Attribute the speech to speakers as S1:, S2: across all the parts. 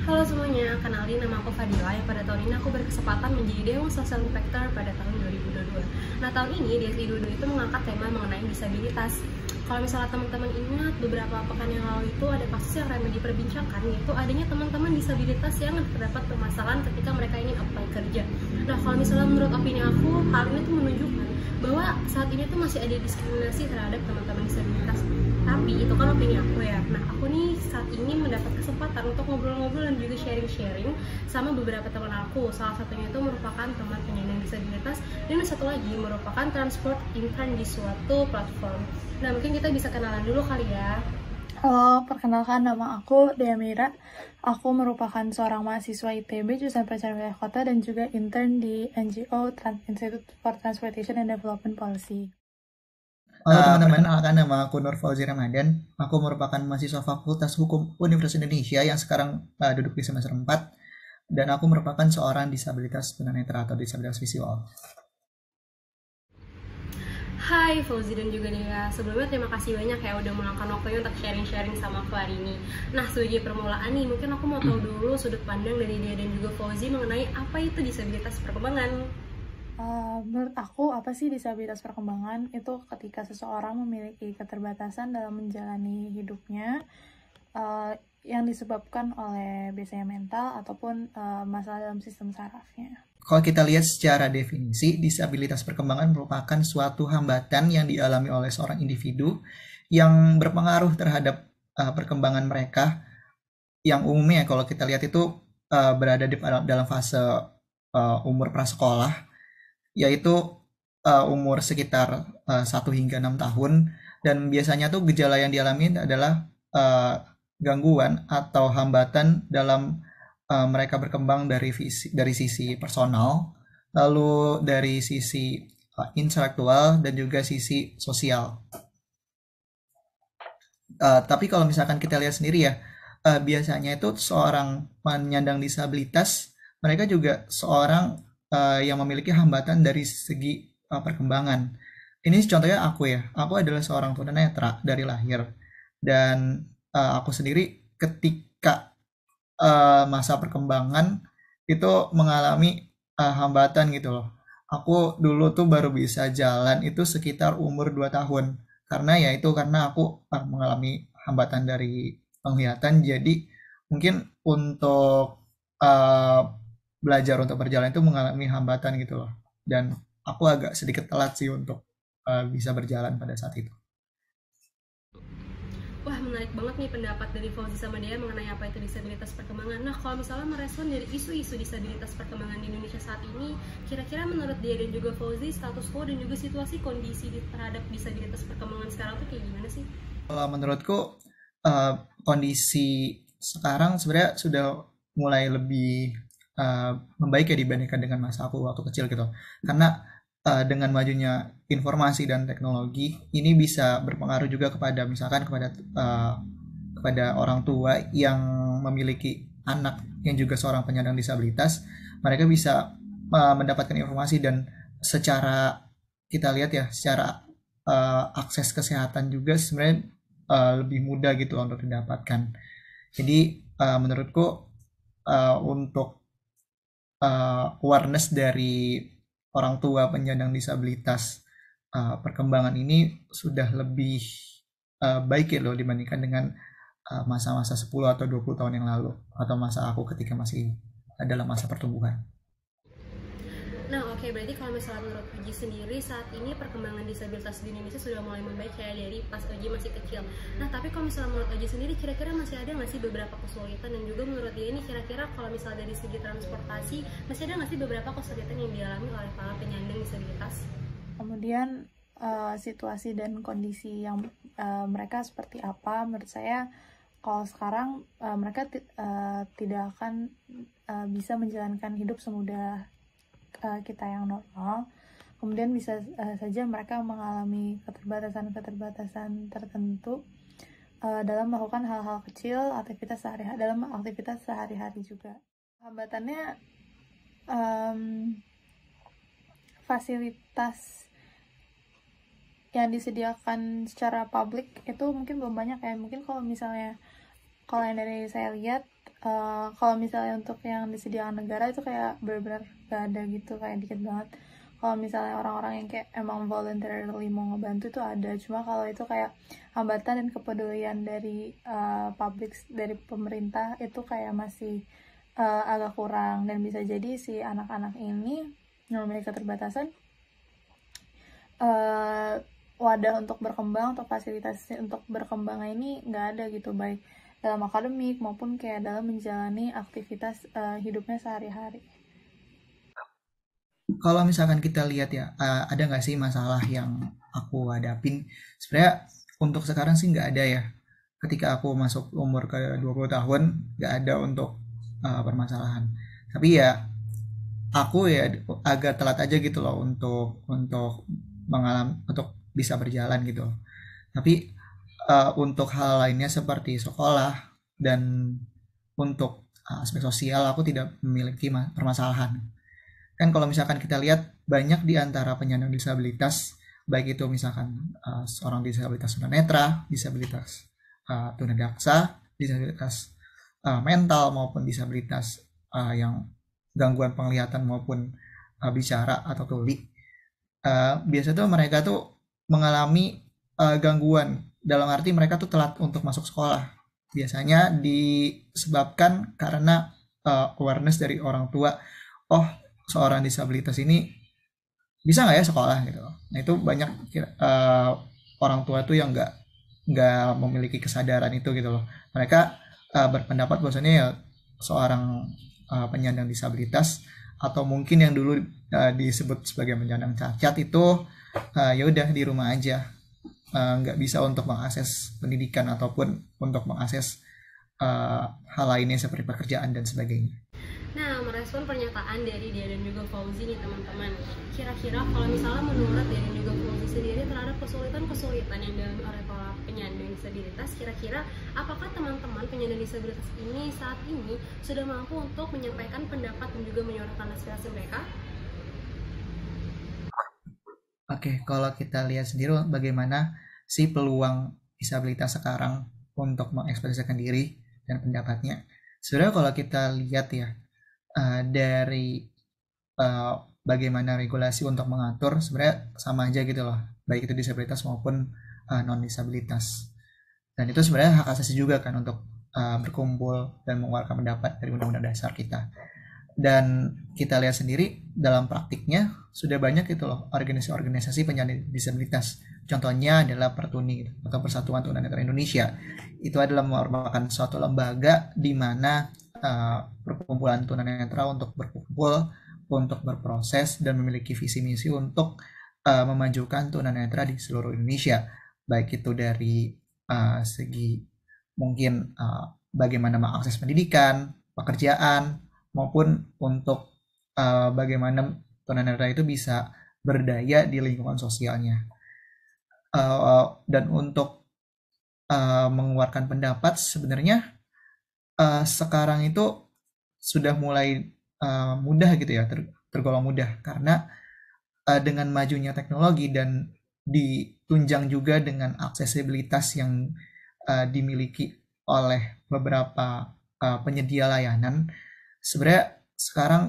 S1: Halo semuanya, kenalin nama aku Fadila yang pada tahun ini aku berkesempatan menjadi Dewan Social Impactor pada tahun 2022. Nah tahun ini DSI 22 itu mengangkat tema mengenai disabilitas. Kalau misalnya teman-teman ingat beberapa pekan yang lalu itu ada kasus yang ramai diperbincangkan, yaitu adanya teman-teman disabilitas yang terdapat permasalahan ketika mereka ingin apply kerja. Nah kalau misalnya menurut opini aku, hal ini tuh menunjukkan bahwa saat ini tuh masih ada diskriminasi terhadap teman-teman disabilitas. Tapi itu kan opini aku ya. Nah aku nih saat ini mendapat kesempatan untuk ngobrol-ngobrol dan juga sharing-sharing sama beberapa teman aku. Salah satunya itu merupakan teman penyandang disabilitas dan satu lagi merupakan transport intern di suatu platform. Nah mungkin kita bisa kenalan dulu kali ya.
S2: Halo, perkenalkan nama aku Dea Mira. Aku merupakan seorang mahasiswa ITB jurusan Perencanaan Wilayah Kota dan juga intern di NGO Institute for Transportation and Development Policy.
S3: Halo teman-teman, perkenalkan nama aku Nur Fauzi Ramadan. Aku merupakan mahasiswa Fakultas Hukum Universitas Indonesia yang sekarang duduk di semester 4. Dan aku merupakan seorang disabilitas tunanetra atau disabilitas visual.
S1: Hai Fauzi dan juga Dea, sebelumnya terima kasih banyak ya udah meluangkan waktunya untuk sharing-sharing sama aku hari ini. Nah sebagai permulaan nih, mungkin aku mau tahu dulu sudut pandang dari Dea dan juga Fauzi mengenai apa itu disabilitas perkembangan.
S2: Menurut aku, apa sih disabilitas perkembangan? Itu ketika seseorang memiliki keterbatasan dalam menjalani hidupnya yang disebabkan oleh biasanya mental ataupun masalah dalam sistem sarafnya.
S3: Kalau kita lihat secara definisi, disabilitas perkembangan merupakan suatu hambatan yang dialami oleh seorang individu yang berpengaruh terhadap perkembangan mereka, yang umumnya kalau kita lihat itu berada dalam fase umur prasekolah, yaitu umur sekitar 1 hingga 6 tahun, dan biasanya tuh gejala yang dialami adalah gangguan atau hambatan dalam mereka berkembang dari sisi personal, lalu dari sisi intelektual, dan juga sisi sosial. Tapi kalau misalkan kita lihat sendiri ya, biasanya itu seorang penyandang disabilitas, mereka juga seorang yang memiliki hambatan dari segi perkembangan. Ini contohnya aku ya, aku adalah seorang tunanetra dari lahir, dan aku sendiri ketika masa perkembangan itu mengalami hambatan gitu loh. Aku dulu tuh baru bisa jalan itu sekitar umur 2 tahun. Karena aku mengalami hambatan dari penglihatan, jadi mungkin untuk uh, belajar untuk berjalan itu mengalami hambatan gitu loh. Dan aku agak sedikit telat sih untuk bisa berjalan pada saat itu.
S1: Wah menarik banget nih pendapat dari Fauzi sama Dea mengenai apa itu disabilitas perkembangan. Nah kalau misalnya merespon dari isu-isu disabilitas perkembangan di Indonesia saat ini, kira-kira menurut Dea dan juga Fauzi status quo dan juga situasi kondisi terhadap disabilitas perkembangan sekarang tuh kayak gimana sih?
S3: Kalau menurutku kondisi sekarang sebenarnya sudah mulai lebih membaik ya dibandingkan dengan masa aku waktu kecil gitu. Karena dengan majunya informasi dan teknologi ini bisa berpengaruh juga kepada misalkan kepada orang tua yang memiliki anak yang juga seorang penyandang disabilitas, mereka bisa mendapatkan informasi, dan secara kita lihat ya, secara akses kesehatan juga sebenarnya lebih mudah gitu untuk didapatkan. Jadi menurutku untuk awareness dari orang tua penyandang disabilitas perkembangan ini sudah lebih baik ya loh dibandingkan dengan masa-masa 10 atau 20 tahun yang lalu, atau masa aku ketika masih dalam masa pertumbuhan.
S1: Nah oke, berarti kalau misalnya menurut Uji sendiri saat ini perkembangan disabilitas di Indonesia sudah mulai membaik kayak dari pas Uji masih kecil. Nah tapi kalau misalnya menurut Uji sendiri kira-kira masih ada nggak sih beberapa kesulitan, dan juga menurut dia ini kira-kira kalau misalnya dari segi transportasi masih ada nggak sih beberapa kesulitan yang dialami oleh para penyandang disabilitas?
S2: Kemudian situasi dan kondisi yang mereka seperti apa? Menurut saya kalau sekarang mereka tidak akan bisa menjalankan hidup semudah kita yang normal. Kemudian bisa saja mereka mengalami keterbatasan-keterbatasan tertentu dalam melakukan hal-hal kecil, dalam aktivitas sehari-hari juga. Hambatannya fasilitas yang disediakan secara publik itu mungkin belum banyak ya. Mungkin kalau yang dari saya lihat Kalau misalnya untuk yang disediakan negara itu kayak benar-benar gak ada gitu, kayak dikit banget. Kalau misalnya orang-orang yang kayak emang voluntarily mau ngebantu itu ada, cuma kalau itu kayak hambatan dan kepedulian dari dari pemerintah itu kayak masih agak kurang, dan bisa jadi si anak-anak ini yang memiliki keterbatasan wadah untuk berkembang atau fasilitas untuk berkembang ini nggak ada gitu, baik dalam akademik maupun kayak dalam menjalani aktivitas hidupnya sehari-hari.
S3: Kalau misalkan kita lihat ya, ada nggak sih masalah yang aku hadapin? Sebenarnya untuk sekarang sih nggak ada ya. Ketika aku masuk umur ke 20 tahun, nggak ada untuk permasalahan. Tapi ya aku ya agak telat aja gitu loh untuk untuk bisa berjalan gitu. Tapi untuk hal lainnya seperti sekolah dan untuk aspek sosial aku tidak memiliki permasalahan. Kan kalau misalkan kita lihat banyak di antara penyandang disabilitas, baik itu misalkan seorang disabilitas tunanetra, disabilitas tunadaksa, disabilitas mental maupun disabilitas yang gangguan penglihatan maupun bicara atau tuli, biasa tuh mereka tuh mengalami gangguan dalam arti mereka tuh telat untuk masuk sekolah. Biasanya disebabkan karena awareness dari orang tua, oh seorang disabilitas ini bisa nggak ya sekolah gitu. Nah itu banyak orang tua tuh yang nggak memiliki kesadaran itu gitu loh. Mereka berpendapat bahwasanya ya seorang penyandang disabilitas atau mungkin yang dulu disebut sebagai penyandang cacat itu ya udah di rumah aja, nggak bisa untuk mengakses pendidikan ataupun untuk mengakses hal lainnya seperti pekerjaan dan sebagainya.
S1: Nah, merespon pernyataan dari Dia dan juga Fauzi nih teman-teman, kira-kira kalau misalnya menurut Dia dan juga Fauzi sendiri terhadap kesulitan-kesulitan yang dialami oleh para penyandang disabilitas, kira-kira apakah teman-teman penyandang disabilitas ini saat ini sudah mampu untuk menyampaikan pendapat dan juga menyuarakan aspirasi mereka?
S3: Oke, kalau kita lihat sendiri bagaimana sih peluang disabilitas sekarang untuk mengekspresikan diri dan pendapatnya. Sebenarnya kalau kita lihat ya, dari bagaimana regulasi untuk mengatur sebenarnya sama aja gitu loh, baik itu disabilitas maupun non disabilitas, dan itu sebenarnya hak asasi juga kan untuk berkumpul dan mengeluarkan pendapat dari undang-undang dasar kita. Dan kita lihat sendiri dalam praktiknya sudah banyak gitu loh organisasi-organisasi penyandang disabilitas. Contohnya adalah Pertuni atau Persatuan Tunanetra Indonesia. Itu adalah merupakan suatu lembaga di mana perkumpulan tunanetra untuk berkumpul, untuk berproses dan memiliki visi misi untuk memajukan tunanetra di seluruh Indonesia, baik itu dari segi mungkin bagaimana mengakses pendidikan, pekerjaan, maupun untuk bagaimana tunanetra itu bisa berdaya di lingkungan sosialnya. Dan untuk mengeluarkan pendapat sebenarnya sekarang itu sudah mulai mudah gitu ya, tergolong mudah karena dengan majunya teknologi dan ditunjang juga dengan aksesibilitas yang dimiliki oleh beberapa penyedia layanan, sebenarnya sekarang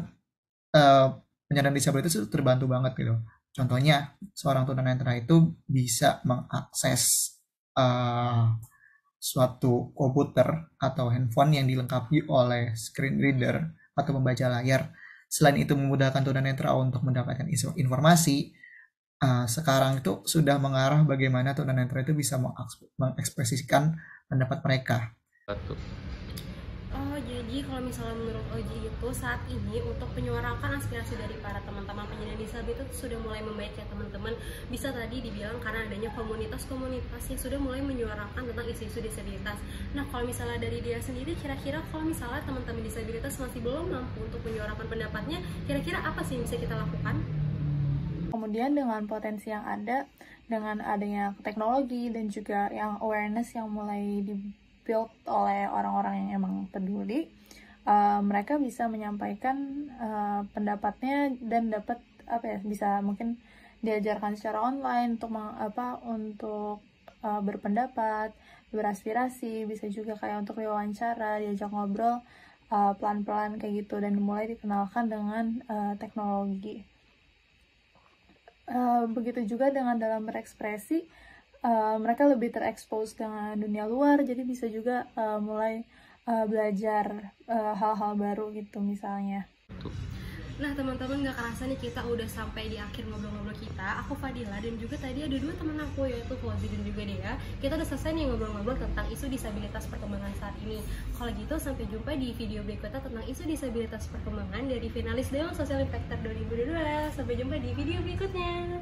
S3: penyandang disabilitas itu terbantu banget gitu. Contohnya seorang tunanetra itu bisa mengakses suatu komputer atau handphone yang dilengkapi oleh screen reader atau pembaca layar. Selain itu memudahkan tunanetra untuk mendapatkan informasi, sekarang itu sudah mengarah bagaimana tunanetra itu bisa mengekspresikan pendapat mereka.
S1: Oh, jadi kalau misalnya menurut Oji itu saat ini untuk menyuarakan aspirasi dari para teman-teman penyandang disabilitas itu sudah mulai membaik ya teman-teman. Bisa tadi dibilang karena adanya komunitas-komunitas yang sudah mulai menyuarakan tentang isu-isu disabilitas. Nah, kalau misalnya dari dia sendiri, kira-kira kalau misalnya teman-teman disabilitas masih belum mampu untuk menyuarakan pendapatnya, kira-kira apa sih yang bisa kita lakukan?
S2: Kemudian dengan potensi yang ada, dengan adanya teknologi dan juga yang awareness yang mulai build oleh orang-orang yang emang peduli, mereka bisa menyampaikan pendapatnya dan dapat bisa mungkin diajarkan secara online untuk berpendapat beraspirasi, bisa juga kayak untuk diwawancara, diajak ngobrol pelan-pelan kayak gitu, dan mulai dikenalkan dengan teknologi. Begitu juga dengan dalam berekspresi, mereka lebih terekspos dengan dunia luar, jadi bisa juga mulai belajar hal-hal baru gitu misalnya.
S1: Nah teman-teman, gak kerasa nih kita udah sampai di akhir ngobrol-ngobrol kita. Aku Fadila dan juga tadi ada 2 teman aku, yaitu Fauzi dan juga Dea. Kita udah selesai nih ngobrol-ngobrol tentang isu disabilitas perkembangan saat ini. Kalau gitu sampai jumpa di video berikutnya tentang isu disabilitas perkembangan dari finalis Dewan Social Impactor 2022. Sampai jumpa di video berikutnya.